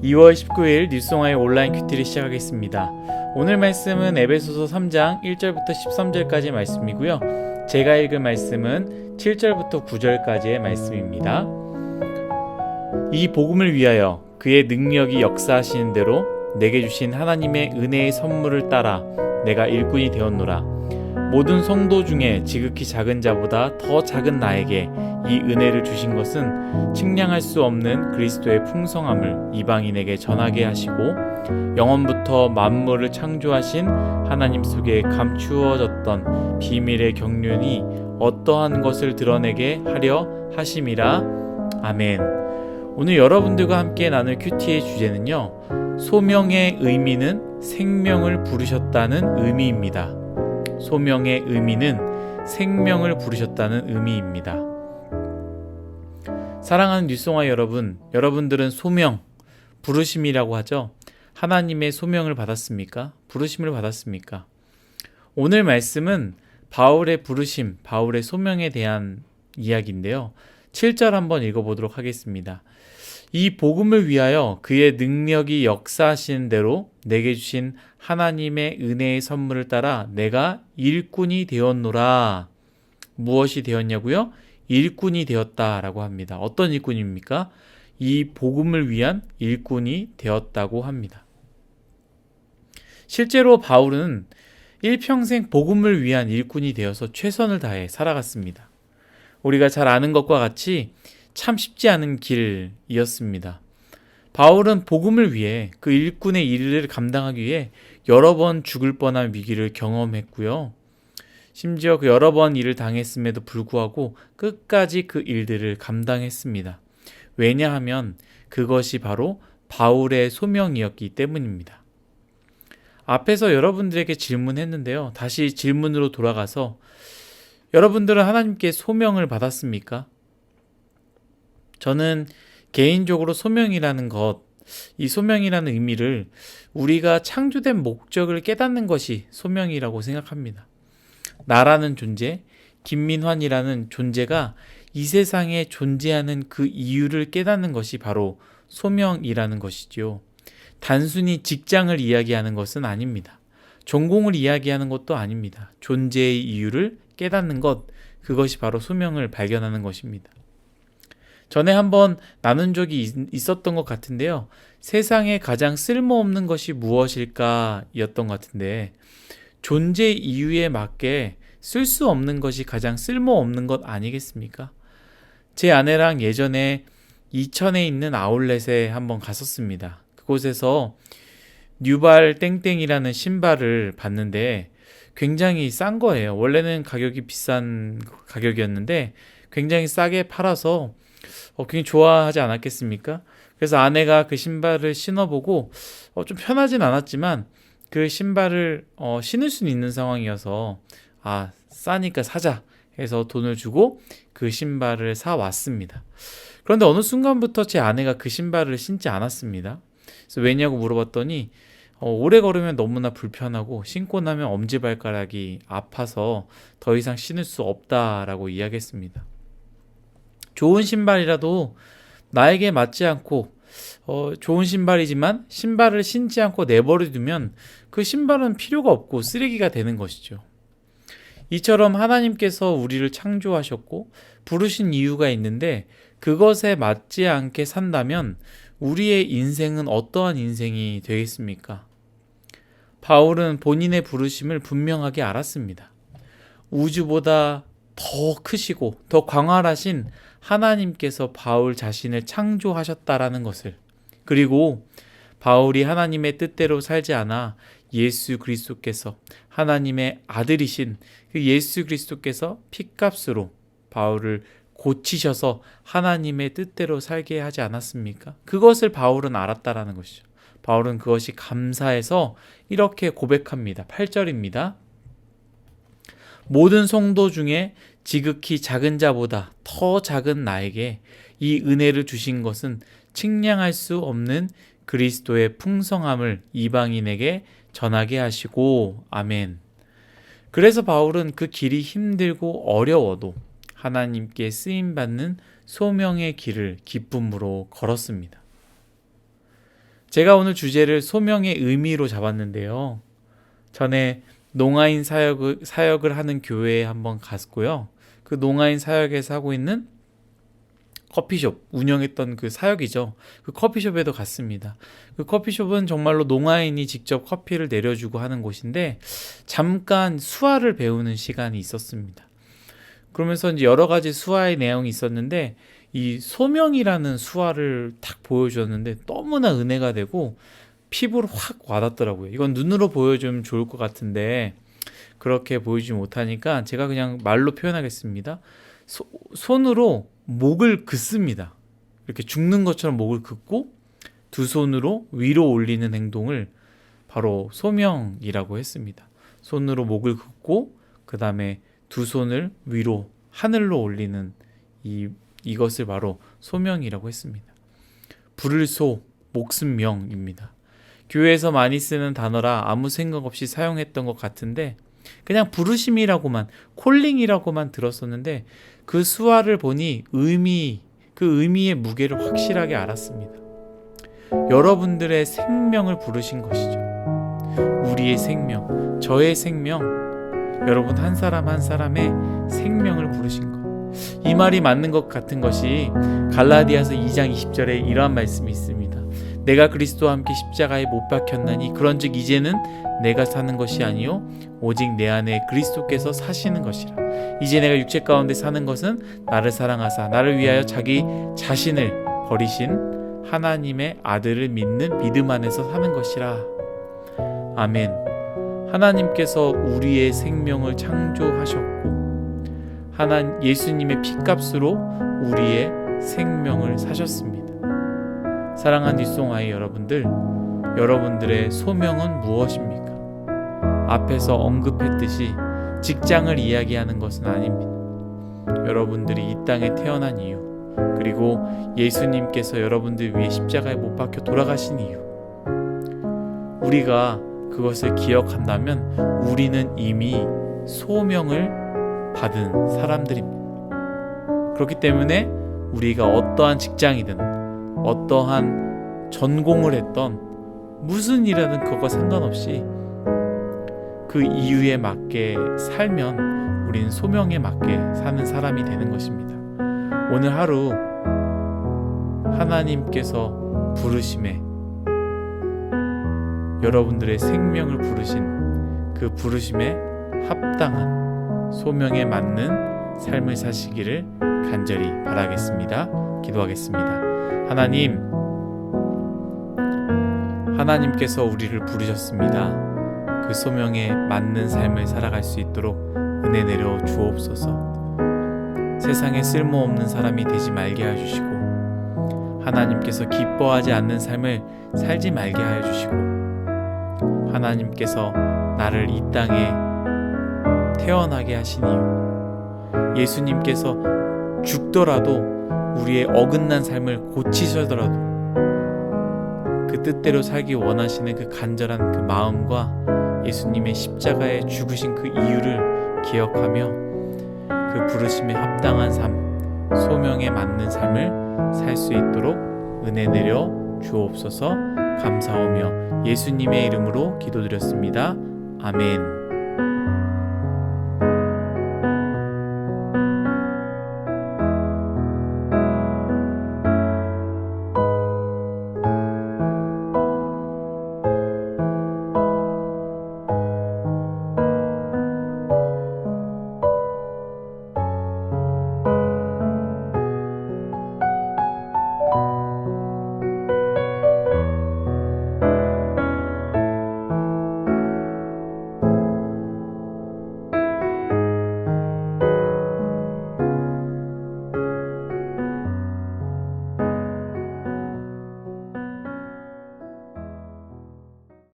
2월 19일 뉴송아의 온라인 큐티를 시작하겠습니다. 오늘 말씀은 에베소서 3장 1절부터 13절까지의 말씀이고요. 제가 읽을 말씀은 7절부터 9절까지의 말씀입니다. 이 복음을 위하여 그의 능력이 역사하시는 대로 내게 주신 하나님의 은혜의 선물을 따라 내가 일꾼이 되었노라. 모든 성도 중에 지극히 작은 자보다 더 작은 나에게 이 은혜를 주신 것은 측량할 수 없는 그리스도의 풍성함을 이방인에게 전하게 하시고 영원부터 만물을 창조하신 하나님 속에 감추어졌던 비밀의 경륜이 어떠한 것을 드러내게 하려 하심이라. 아멘. 오늘 여러분들과 함께 나눌 큐티의 주제는요, 소명의 의미는 생명을 부르셨다는 의미입니다. 소명의 의미는 생명을 부르셨다는 의미입니다. 사랑하는 뉴송아 여러분, 여러분들은 소명, 부르심이라고 하죠. 하나님의 소명을 받았습니까? 부르심을 받았습니까? 오늘 말씀은 바울의 부르심, 바울의 소명에 대한 이야기인데요. 7절 한번 읽어보도록 하겠습니다. 이 복음을 위하여 그의 능력이 역사하시는 대로 내게 주신 하나님의 은혜의 선물을 따라 내가 일꾼이 되었노라. 무엇이 되었냐고요? 일꾼이 되었다라고 합니다. 어떤 일꾼입니까? 이 복음을 위한 일꾼이 되었다고 합니다. 실제로 바울은 일평생 복음을 위한 일꾼이 되어서 최선을 다해 살아갔습니다. 우리가 잘 아는 것과 같이 참 쉽지 않은 길이었습니다. 바울은 복음을 위해 그 일꾼의 일을 감당하기 위해 여러 번 죽을 뻔한 위기를 경험했고요. 심지어 그 여러 번 일을 당했음에도 불구하고 끝까지 그 일들을 감당했습니다. 왜냐하면 그것이 바로 바울의 소명이었기 때문입니다. 앞에서 여러분들에게 질문했는데요. 다시 질문으로 돌아가서 여러분들은 하나님께 소명을 받았습니까? 저는 개인적으로 소명이라는 것, 이 소명이라는 의미를 우리가 창조된 목적을 깨닫는 것이 소명이라고 생각합니다. 나라는 존재, 김민환이라는 존재가 이 세상에 존재하는 그 이유를 깨닫는 것이 바로 소명이라는 것이죠. 단순히 직장을 이야기하는 것은 아닙니다. 전공을 이야기하는 것도 아닙니다. 존재의 이유를 깨닫는 것, 그것이 바로 소명을 발견하는 것입니다. 전에 한번 나눈 적이 있었던 것 같은데요. 세상에 가장 쓸모없는 것이 무엇일까 였던 것 같은데, 존재 이유에 맞게 쓸 수 없는 것이 가장 쓸모없는 것 아니겠습니까? 제 아내랑 예전에 이천에 있는 아울렛에 한번 갔었습니다. 그곳에서 뉴발 땡땡이라는 신발을 봤는데 굉장히 싼 거예요. 원래는 가격이 비싼 가격이었는데 굉장히 싸게 팔아서 굉장히 좋아하지 않았겠습니까? 그래서 아내가 그 신발을 신어보고 좀 편하진 않았지만 그 신발을 신을 수 있는 상황이어서 싸니까 사자 해서 돈을 주고 그 신발을 사왔습니다. 그런데 어느 순간부터 제 아내가 그 신발을 신지 않았습니다. 그래서 왜냐고 물어봤더니 오래 걸으면 너무나 불편하고 신고 나면 엄지발가락이 아파서 더 이상 신을 수 없다라고 이야기했습니다. 좋은 신발이라도 나에게 맞지 않고 좋은 신발이지만 신발을 신지 않고 내버려두면 그 신발은 필요가 없고 쓰레기가 되는 것이죠. 이처럼 하나님께서 우리를 창조하셨고 부르신 이유가 있는데 그것에 맞지 않게 산다면 우리의 인생은 어떠한 인생이 되겠습니까? 바울은 본인의 부르심을 분명하게 알았습니다. 우주보다 더 크시고 더 광활하신 하나님께서 바울 자신을 창조하셨다라는 것을, 그리고 바울이 하나님의 뜻대로 살지 않아 예수 그리스도께서 하나님의 아들이신 그 예수 그리스도께서 핏값으로 바울을 고치셔서 하나님의 뜻대로 살게 하지 않았습니까? 그것을 바울은 알았다라는 것이죠. 바울은 그것이 감사해서 이렇게 고백합니다. 8절입니다. 모든 성도 중에 지극히 작은 자보다 더 작은 나에게 이 은혜를 주신 것은 측량할 수 없는 그리스도의 풍성함을 이방인에게 전하게 하시고. 아멘. 그래서 바울은 그 길이 힘들고 어려워도 하나님께 쓰임받는 소명의 길을 기쁨으로 걸었습니다. 제가 오늘 주제를 소명의 의미로 잡았는데요. 전에 농아인 사역을 하는 교회에 한번 갔고요. 그 농아인 사역에서 하고 있는 커피숍 운영했던 그 사역이죠. 그 커피숍에도 갔습니다. 그 커피숍은 정말로 농아인이 직접 커피를 내려주고 하는 곳인데 잠깐 수화를 배우는 시간이 있었습니다. 그러면서 이제 여러 가지 수화의 내용이 있었는데 이 소명이라는 수화를 탁 보여주었는데 너무나 은혜가 되고 피부로 확 와닿더라고요. 이건 눈으로 보여주면 좋을 것 같은데 그렇게 보여주지 못하니까 제가 그냥 말로 표현하겠습니다. 손으로 목을 긋습니다. 이렇게 죽는 것처럼 목을 긋고 두 손으로 위로 올리는 행동을 바로 소명이라고 했습니다. 손으로 목을 긋고 그 다음에 두 손을 위로 하늘로 올리는 이것을 바로 소명이라고 했습니다. 부를 소, 목숨 명입니다. 교회에서 많이 쓰는 단어라 아무 생각 없이 사용했던 것 같은데 그냥 부르심이라고만, 콜링이라고만 들었었는데 그 수화를 보니 그 의미의 무게를 확실하게 알았습니다. 여러분들의 생명을 부르신 것이죠. 우리의 생명, 저의 생명, 여러분 한 사람 한 사람의 생명을 부르신 것. 이 말이 맞는 것 같은 것이 갈라디아서 2장 20절에 이러한 말씀이 있습니다. 내가 그리스도와 함께 십자가에 못 박혔나니 그런즉 이제는 내가 사는 것이 아니요 오직 내 안에 그리스도께서 사시는 것이라. 이제 내가 육체 가운데 사는 것은 나를 사랑하사 나를 위하여 자기 자신을 버리신 하나님의 아들을 믿는 믿음 안에서 사는 것이라. 아멘. 하나님께서 우리의 생명을 창조하셨고 예수님의 피값으로 우리의 생명을 사셨습니다. 사랑하는 뉴송아이 여러분들, 여러분들의 소명은 무엇입니까? 앞에서 언급했듯이 직장을 이야기하는 것은 아닙니다. 여러분들이 이 땅에 태어난 이유, 그리고 예수님께서 여러분들 위해 십자가에 못 박혀 돌아가신 이유, 우리가 그것을 기억한다면 우리는 이미 소명을 받은 사람들입니다. 그렇기 때문에 우리가 어떠한 직장이든 어떠한 전공을 했던 무슨 일이든 그거 상관없이 그 이유에 맞게 살면 우리는 소명에 맞게 사는 사람이 되는 것입니다. 오늘 하루 하나님께서 부르심에 여러분들의 생명을 부르신 그 부르심에 합당한 소명에 맞는 삶을 사시기를 간절히 바라겠습니다. 기도하겠습니다. 하나님께서 우리를 부르셨습니다. 그 소명에 맞는 삶을 살아갈 수 있도록 은혜 내려 주옵소서. 세상에 쓸모없는 사람이 되지 말게 하여 주시고 하나님께서 기뻐하지 않는 삶을 살지 말게 하여 주시고 하나님께서 나를 이 땅에 태어나게 하신 이유, 예수님께서 죽더라도 우리의 어긋난 삶을 고치시더라도 그 뜻대로 살기 원하시는 그 간절한 그 마음과 예수님의 십자가에 죽으신 그 이유를 기억하며 그 부르심에 합당한 삶, 소명에 맞는 삶을 살 수 있도록 은혜 내려 주옵소서. 감사하며 예수님의 이름으로 기도드렸습니다. 아멘.